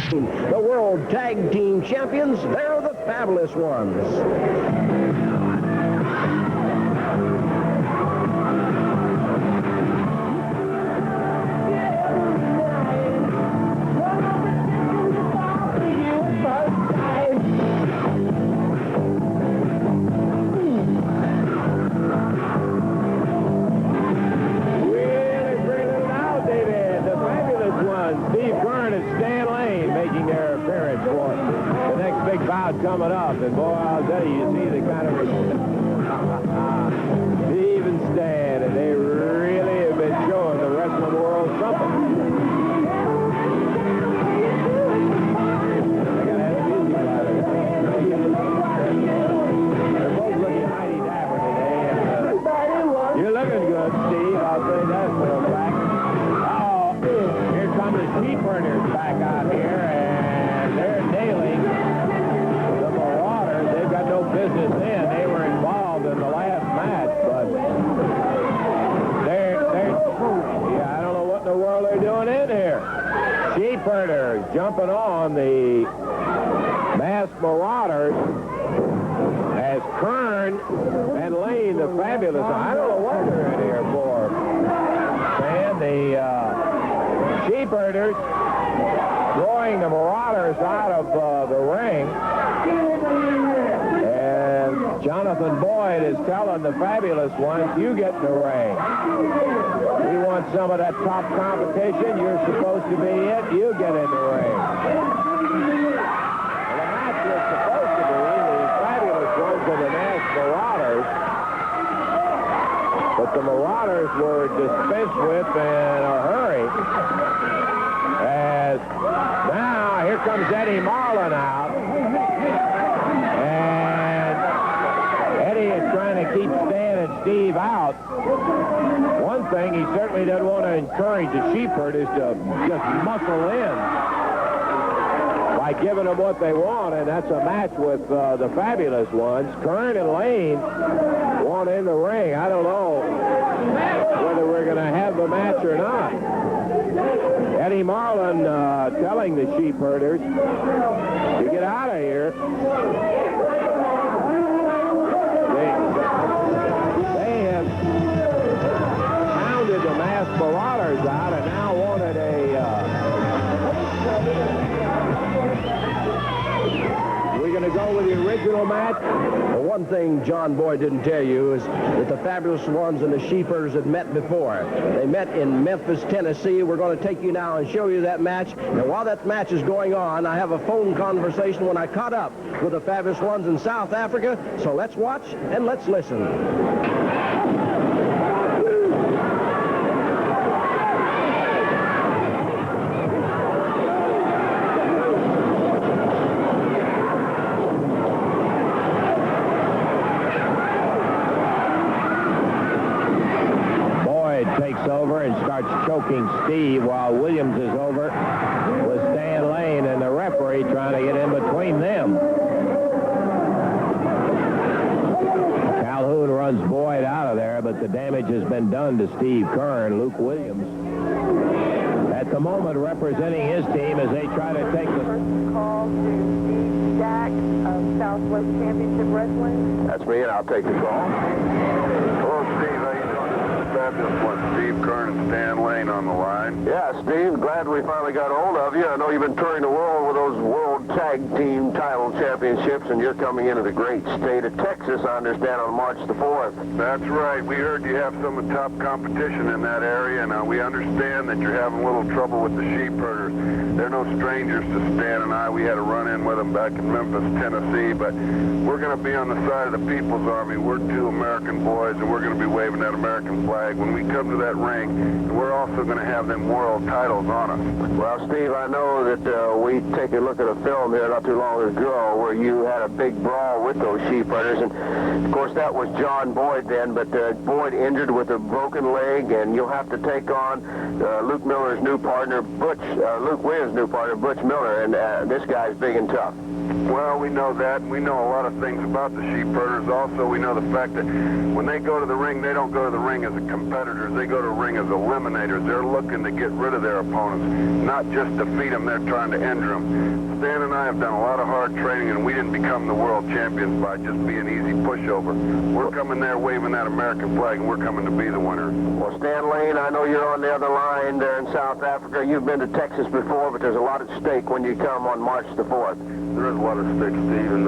The World Tag Team Champions, they're the Fabulous Ones. Coming up, and boy, I'll tell you, you see the kind of Steve and Stan, and they really have been showing the rest of the world something. They got to have music out of it. They're both looking mighty dapper today, and you're looking good, Steve. I'll say that for a fact. Oh, here come the Sheepherders back out here, and they're nailing business in. They were involved in the last match, but I don't know what in the world they're doing in here. Sheepherders jumping on the Masked Marauders as Keirn and Lane, the Fabulous. I don't know what they're in here for. And the Sheepherders throwing the Marauders out of the ring. Jonathan Boyd is telling the Fabulous Ones, you get in the ring. We want some of that top competition. You're supposed to be it. You get in the ring. Well, the match was supposed to be the Fabulous Ones and the Masked Marauders. But the Marauders were dispensed with in a hurry. As now, here comes Eddie Marlin out. Eddie is trying to keep Stan and Steve out. One thing he certainly doesn't want to encourage the Sheepherders to just muscle in by giving them what they want, and that's a match with the Fabulous Ones. Keirn and Lane want in the ring. I don't know whether we're going to have the match or not. Eddie Marlin telling the Sheepherders to get out of here. The Masked Marauders out and now wanted we're going to go with the original match. Well, one thing John Boyd didn't tell you is that the Fabulous Ones and the Sheepherders had met before. They met in Memphis, Tennessee. We're going to take you now and show you that match. And while that match is going on, I have a phone conversation when I caught up with the Fabulous Ones in South Africa. So let's watch and let's listen. Over and starts choking Steve while Williams is over with Stan Lane and the referee trying to get in between them. Calhoun runs Boyd out of there, but the damage has been done to Steve Keirn. Luke Williams at the moment representing his team as they try to take the first call to Steve Jack of Southwest Championship Wrestling. That's me, and I'll take the call. Hello, Steve. How you doing? Fabulous One, Steve Keirn and Stan Lane on the line. Yeah, Steve, glad we finally got a hold of you. I know you've been touring the world with those World Tag Team Title Championships, and you're coming into the great state of Texas, I understand, on March the 4th. That's right. We heard you have some of the top competition in that area, and we understand that you're having a little trouble with the Sheepherders. They're no strangers to Stan and I. We had a run-in with them back in Memphis, Tennessee, but we're going to be on the side of the People's Army. We're two American boys, and we're going to be waving that American flag when we come to that ring, and we're also going to have them world titles on us. Well, Steve, I know that we take a look at a film here not too long ago where you had a big brawl with those Sheepherders, and of course that was John Boyd then, but Boyd injured with a broken leg, and you'll have to take on Luke Miller's new partner, Luke Williams' new partner, Butch Miller, and this guy's big and tough. Well, we know that. We know a lot of things about the Sheepherders. Also, we know the fact that when they go to the ring, they don't go to the ring as a competitors, they go to ring as eliminators. They're looking to get rid of their opponents, not just defeat them. They're trying to injure them. Stan and I have done a lot of hard training, and we didn't become the world champions by just being easy pushover. We're coming there waving that American flag, and we're coming to be the winner. Well, Stan Lane, I know you're on the other line there in South Africa. You've been to Texas before, but there's a lot at stake when you come on March the 4th. There is a lot at stake, Steve, and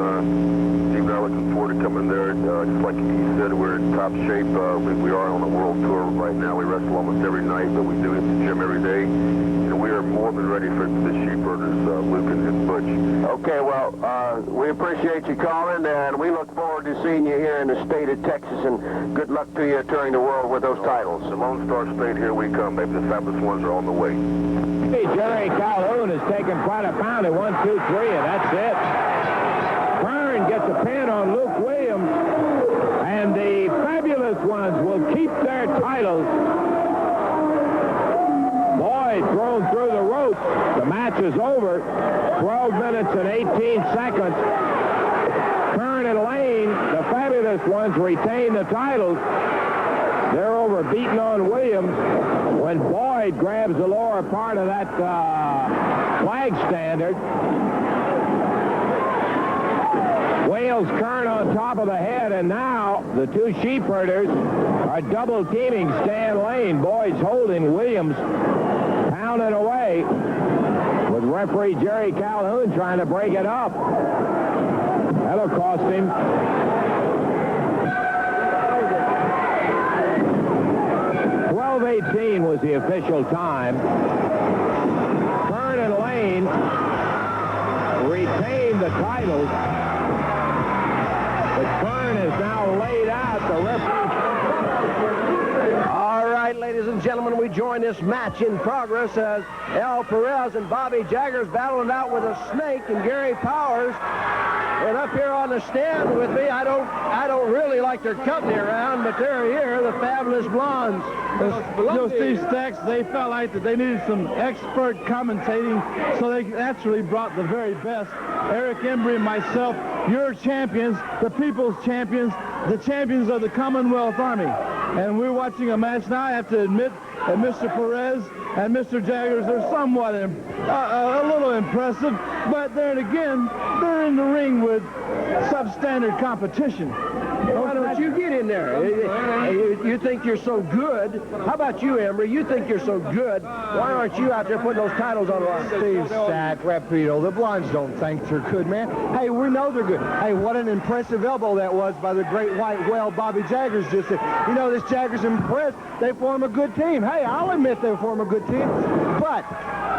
Steve and I are looking forward to coming there. Just like he said, we're in top shape. We are on a world tour right now. We wrestle almost every night, but we do it in the gym every day. And we are more than ready for the Sheepherders, Luke and Butch. Okay, well, we appreciate you calling, and we look forward to seeing you here in the state of Texas, and good luck to you touring the world with those titles. The Lone Star State, here we come, baby. The Fabulous Ones are on the way. Hey, Jerry Calhoun has taken quite a pounding. 1, 2, 3, and that's it. Keirn gets a pin on Luke Williams, and the Fabulous Ones will keep their titles. Boyd thrown through the ropes. The match is over. 12 minutes and 18 seconds. Keirn and Lane, the Fabulous Ones, retain the titles. They're over beating on Williams when Boyd grabs the lower part of that flag standard. Wales Keirn on top of the head, and now the two Sheepherders are double teaming Stan Lane. Boyd's holding Williams, pounding away with referee Jerry Calhoun trying to break it up. That'll cost him. 12:18 was the official time. Keirn and Lane retain the titles. But Keirn is now laid out. The referee. All right, ladies and gentlemen, we join this match in progress as Perez and Bobby Jaggers battling out with a snake, and Gary Powers. And up here on the stand with me, I don't really like their company around, but they're here, the Fabulous Blondes. Steve Stacks, they felt like that they needed some expert commentating, so they naturally brought the very best. Eric Embry and myself, your champions, the people's champions, the champions of the Commonwealth Army. And we're watching a match now. I have to admit that Mr. Perez and Mr. Jaggers are somewhat a little impressive, but then again, they're in the ring with substandard competition. Why don't you get in there? You think you're so good. How about you, Embry? You think you're so good. Why aren't you out there putting those titles on the line? Steve Stack, Rapido, the Blondes don't think they're good, man. Hey, we know they're good. Hey, what an impressive elbow that was by the great white whale Bobby Jaggers just said. You know, this Jaggers and Perez, they form a good team. Hey, I'll admit they form a good team, but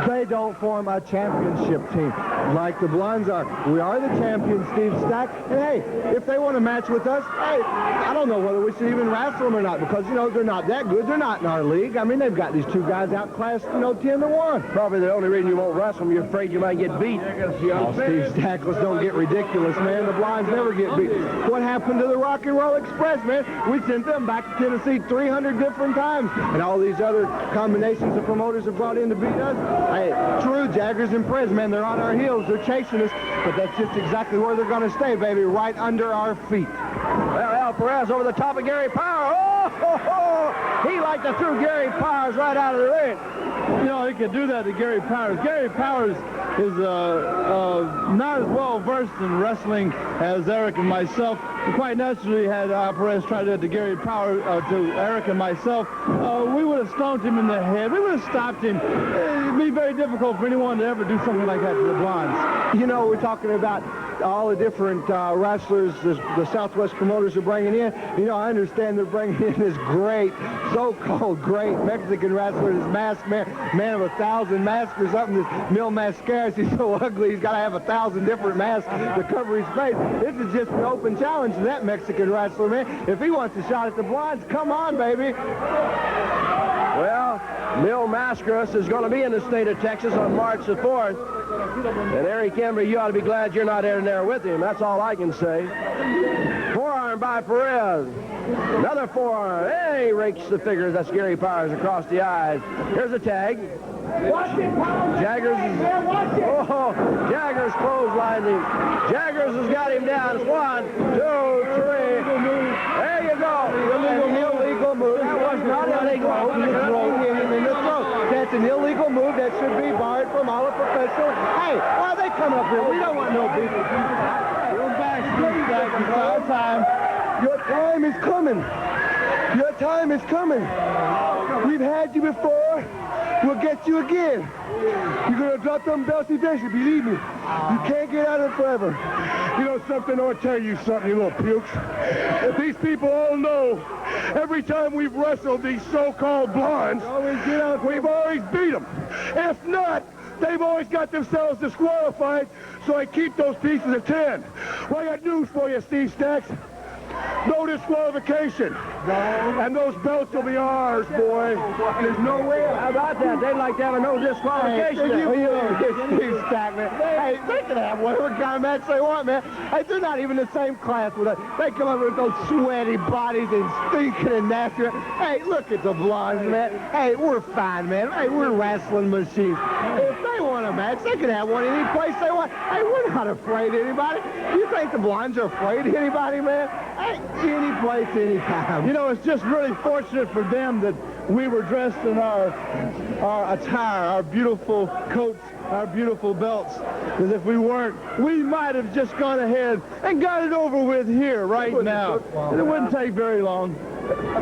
they don't form a championship team like the Blondes are. We are the champions, Steve Stack. And hey, if they want to match with us, hey, I don't know whether we should even wrestle them or not, because, you know, they're not that good. They're not in our league. I mean, they've got these two guys outclassed, 10-1. Probably the only reason you won't wrestle them, you're afraid you might get beat. Oh, Steve Stack, let's don't get ridiculous, man. The Blondes never get beat. What happened to the Rock and Roll Express, man? We sent them back to Tennessee 300 different times, and all these other combinations the promoters have brought in to beat us. Hey, true, Jaggers and Perez, man, they're on our heels. They're chasing us, but that's just exactly where they're going to stay, baby, right under our feet. Well, Perez over the top of Gary Powers. He liked to throw Gary Powers right out of the ring. You know, he could do that to Gary Powers. Gary Powers is not as well versed in wrestling as Eric and myself. We quite naturally had Perez try to do it to Gary Powers, to Eric and myself. We would have stomped him in the head. We would have stopped him. It'd be very difficult for anyone to ever do something like that to the Blondes. You know, we're talking about all the different wrestlers the Southwest promoters are bringing in. You know, I understand they're bringing in this great, so-called great Mexican wrestler, this masked man of 1,000 masks or something, this Mil Mascaras. He's so ugly, he's got to have 1,000 different masks to cover his face. This is just an open challenge to that Mexican wrestler, man. If he wants a shot at the Blondes, come on, baby. Well, Mil Mascaras is going to be in the state of Texas on March the 4th. And Eric Embry, you ought to be glad you're not in there with him. That's all I can say. Forearm by Perez. Another forearm. Hey, he rakes the figures. That's Gary Powers across the eyes. Here's a tag. Jaggers clotheslined him. Jaggers has got him down. It's 1, 2, 3. There you go. Illegal move. That was not that should be barred from all the professional. Hey, why are they coming up here? We don't want no beef. We're back, Steve Keirn. It's our time. Your time is coming. Your time is coming. We've had you before. We'll get you again. You're going to drop them belts eventually, believe me. You can't get out of it forever. You know something? I'll tell you something, you little pukes. These people all know every time we've wrestled these so-called blondes, we've always beat them. If not, they've always got themselves disqualified, so I keep those pieces of 10. Well, I got news for you, Steve Stacks. No disqualification. And those belts will be ours, boy. There's no way about that. They'd like to have a no disqualification. Steve Stack, man. Hey, they can have whatever kind of match they want, man. Hey, they're not even the same class with us. They come over with those sweaty bodies and stinking and nasty. Hey, look at the blondes, man. Hey, we're fine, man. Hey, we're wrestling machines. If they want a match, they can have one any place they want. Hey, we're not afraid of anybody. You think the blondes are afraid of anybody, man? Hey, any place, anytime. You know, it's just really fortunate for them that we were dressed in our attire, our beautiful coats, our beautiful belts. Because if we weren't, we might have just gone ahead and got it over with here right now. It wouldn't take very long.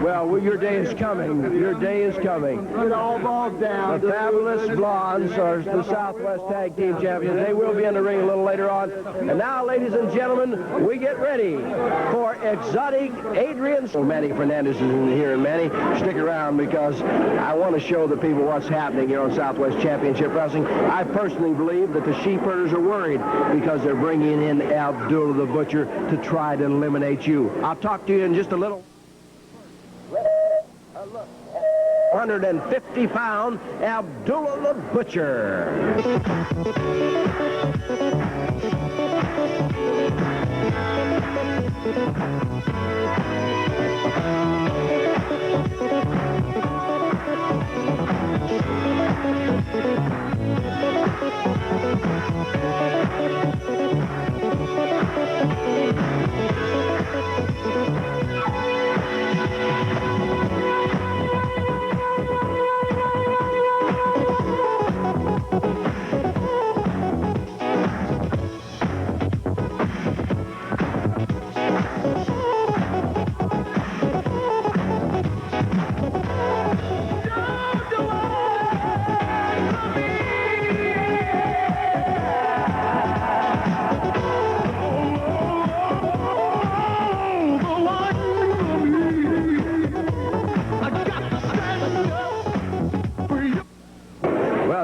Well, your day is coming. Your day is coming. It all boils down. The Fabulous Blondes are the Southwest Tag Team Champions. They will be in the ring a little later on. And now, ladies and gentlemen, we get ready for Exotic Adrian. So Manny Fernandez is in here. And Manny, stick around because I want to show the people what's happening here on Southwest Championship Wrestling. I personally believe that the Sheepherders are worried because they're bringing in Abdullah the Butcher to try to eliminate you. I'll talk to you in just a little. 150-pound Abdullah the Butcher.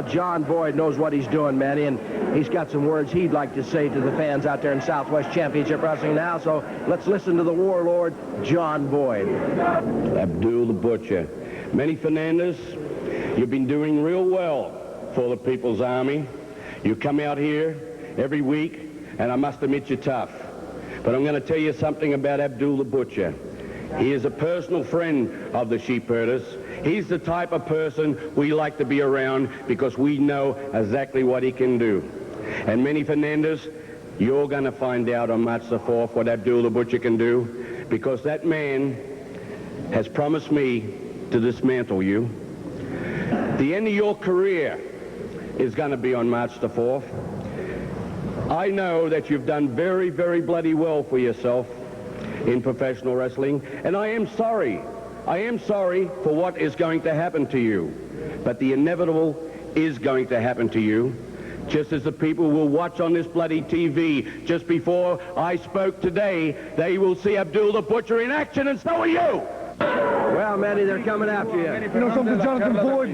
John Boyd knows what he's doing, Manny, and he's got some words he'd like to say to the fans out there in Southwest Championship Wrestling now, so let's listen to the warlord, John Boyd. Abdullah the Butcher. Manny Fernandez, you've been doing real well for the People's Army. You come out here every week, and I must admit you're tough. But I'm going to tell you something about Abdullah the Butcher. He is a personal friend of the Sheepherders. He's the type of person we like to be around because we know exactly what he can do. And Manny Fernandez, you're going to find out on March the 4th what Abdullah the Butcher can do because that man has promised me to dismantle you. The end of your career is going to be on March the 4th. I know that you've done very, very bloody well for yourself in professional wrestling, and I am sorry. I am sorry for what is going to happen to you, but the inevitable is going to happen to you, just as the people will watch on this bloody TV. Just before I spoke today, they will see Abdullah the Butcher in action, and so are you! Well, Manny, they're coming after you. You know something, Jonathan Boyd?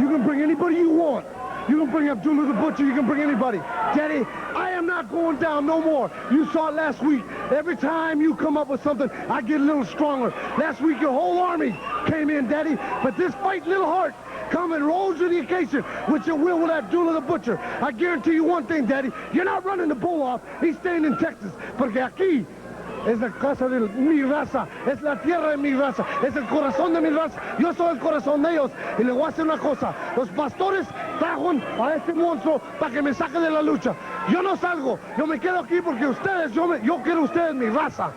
You can bring anybody you want. You can bring Abdullah the Butcher, you can bring anybody. Daddy, I am not going down no more. You saw it last week. Every time you come up with something, I get a little stronger. Last week, your whole army came in, Daddy. But this fight, little heart, come and rose to the occasion, which it will with Abdullah the Butcher. I guarantee you one thing, Daddy. You're not running the bull off. He's staying in Texas. Porque aquí es la casa de mi raza, es la tierra de mi raza, es el corazón de mi raza. Yo soy el corazón de ellos. Y le voy a hacer una cosa. Los pastores trajeron a este monstruo para que me saque de la lucha. Yo no salgo. Yo me quedo aquí porque ustedes, yo quiero ustedes mi raza.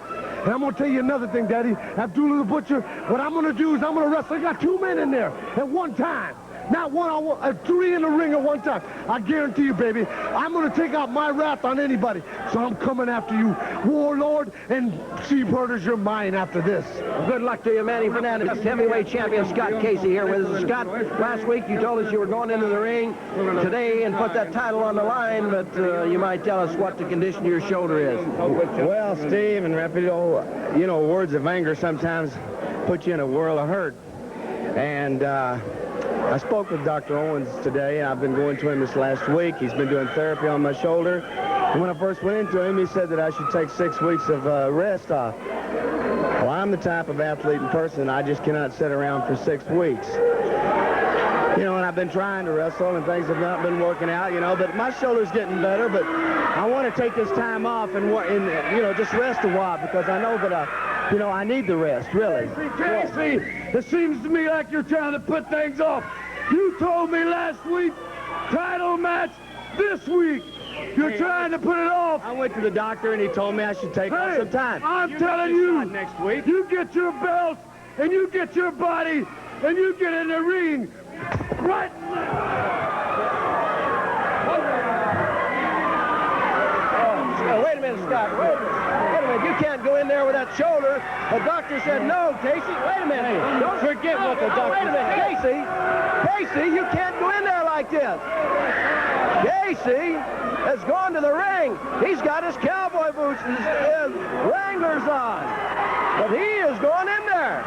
And I'm going to tell you another thing, Daddy. Abdullah the Butcher, what I'm going to do is I'm going to wrestle. I got two men in there at one time. Not one-on-one, 3 in the ring at one time. I guarantee you, baby, I'm going to take out my wrath on anybody. So I'm coming after you, Warlord, and Sheepherders, you're mine after this. Good luck to you, Manny Fernandez. Heavyweight champion Scott Casey here with us. Scott, last week you told us you were going into the ring today and put that title on the line, but you might tell us what the condition of your shoulder is. Well, Steve and Rapido, you know, words of anger sometimes put you in a whirl of hurt. And I spoke with Dr. Owens today. I've been going to him this last week. He's been doing therapy on my shoulder. And when I first went into him, he said that I should take 6 weeks of rest off. Well, I'm the type of athlete and person, I just cannot sit around for 6 weeks. You know, and I've been trying to wrestle, and things have not been working out, you know, but my shoulder's getting better, but I want to take this time off and you know, just rest a while, because I know that, you know, I need the rest, really. Casey, it seems to me like you're trying to put things off. You told me last week, title match this week. You're trying to put it off. I went to the doctor, and he told me I should take off some time. I'm telling you, next week. You get your belt, and you get your body, and you get in the ring. Right Oh, wait a minute, Scott. Wait a minute. You can't go in there with that shoulder. The doctor said no, Casey. Wait a minute. Don't forget what the doctor said. Wait a minute, Casey, you can't go in there like this. Casey has gone to the ring. He's got his cowboy boots and his Wranglers on. But he is going in there.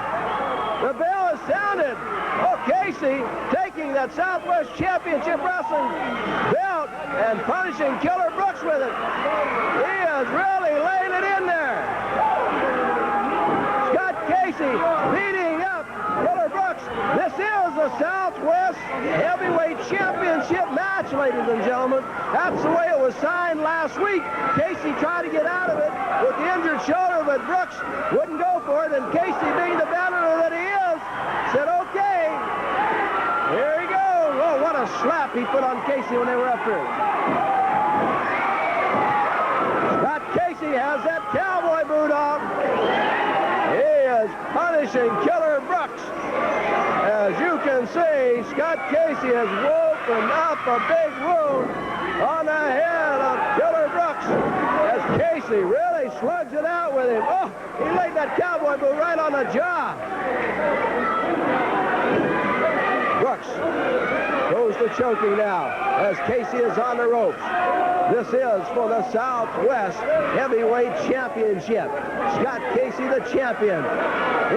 The bell has sounded. Oh, Casey taking that Southwest Championship Wrestling belt and punishing Killer Brooks with it. He is really laying it in there. Scott Casey beating up Killer Brooks. This is the Southwest Heavyweight Championship match, ladies and gentlemen. That's the way it was signed last week. Casey tried to get out of it with the injured shoulder, but Brooks wouldn't go for it, and Casey, being the veteran that he is, said, okay, here he goes. Oh, what a slap he put on Casey when they were up there. Scott Casey has that cowboy boot on. He is punishing Killer Brooks. As you can see, Scott Casey has woken up a big wound on the head of Killer Brooks as Casey really slugs it out with him. Oh, he laid that cowboy boot right on the jaw. Brooks goes to choking now as Casey is on the ropes. This is for the Southwest Heavyweight Championship. Scott Casey, the champion.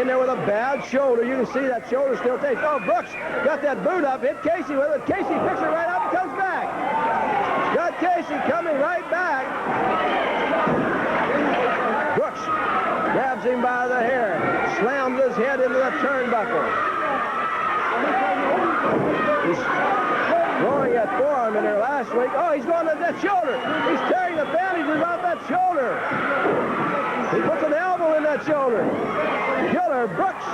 In there with a bad shoulder. You can see that shoulder still takes. Oh, Brooks got that boot up, hit Casey with it. Casey picks it right up and comes back. Scott Casey coming right back. Brooks grabs him by the hair, slams his head into the turnbuckle. He's throwing that forearm in there last week. Oh, he's going to that shoulder. He's tearing the bandages off that shoulder. He puts an elbow in that shoulder. Killer Brooks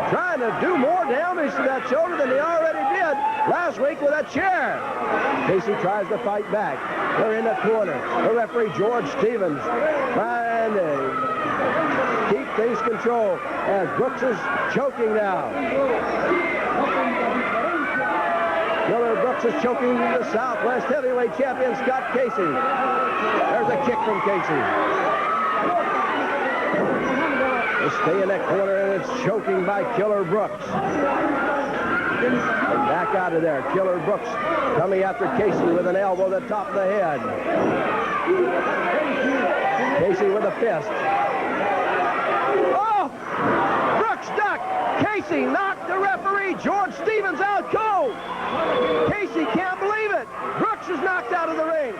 trying to do more damage to that shoulder than he already did last week with that chair. Casey tries to fight back. They're in the corner. The referee, George Stevens, trying to keep things controlled as Brooks is choking now. Killer Brooks is choking the Southwest Heavyweight Champion, Scott Casey. There's a kick from Casey. They stay in that corner, and it's choking by Killer Brooks. And back out of there. Killer Brooks coming after Casey with an elbow to the top of the head. Casey with a fist. Oh! Brooks ducked. Casey knocked the referee, George Stevens, out cold. Casey can't believe it. Brooks is knocked out of the ring.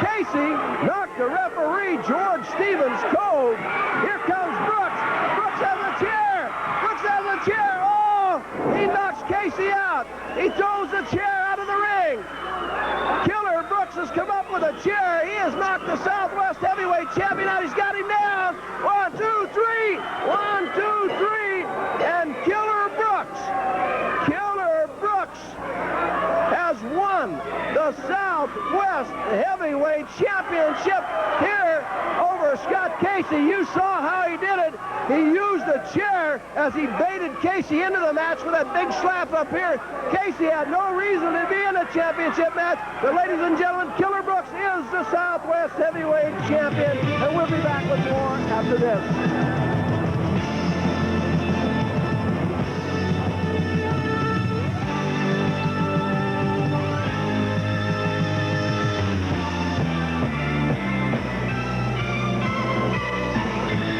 Casey knocked the referee, George Stevens, cold. Here comes Brooks. Brooks has a chair. Brooks has a chair. Oh, he knocks Casey out. He throws the chair out of the ring. Killer Brooks has come up with a chair. He has knocked the Southwest Heavyweight Champion out. He's got him down. 1, 2, 3. 1, 2, 3. And Killer Brooks has won the Southwest Southwest Heavyweight Championship here over Scott Casey. You saw how he did it. He used the chair as he baited Casey into the match with that big slap up here. Casey had no reason to be in a championship match. But ladies and gentlemen, Killer Brooks is the Southwest Heavyweight Champion. And we'll be back with more after this.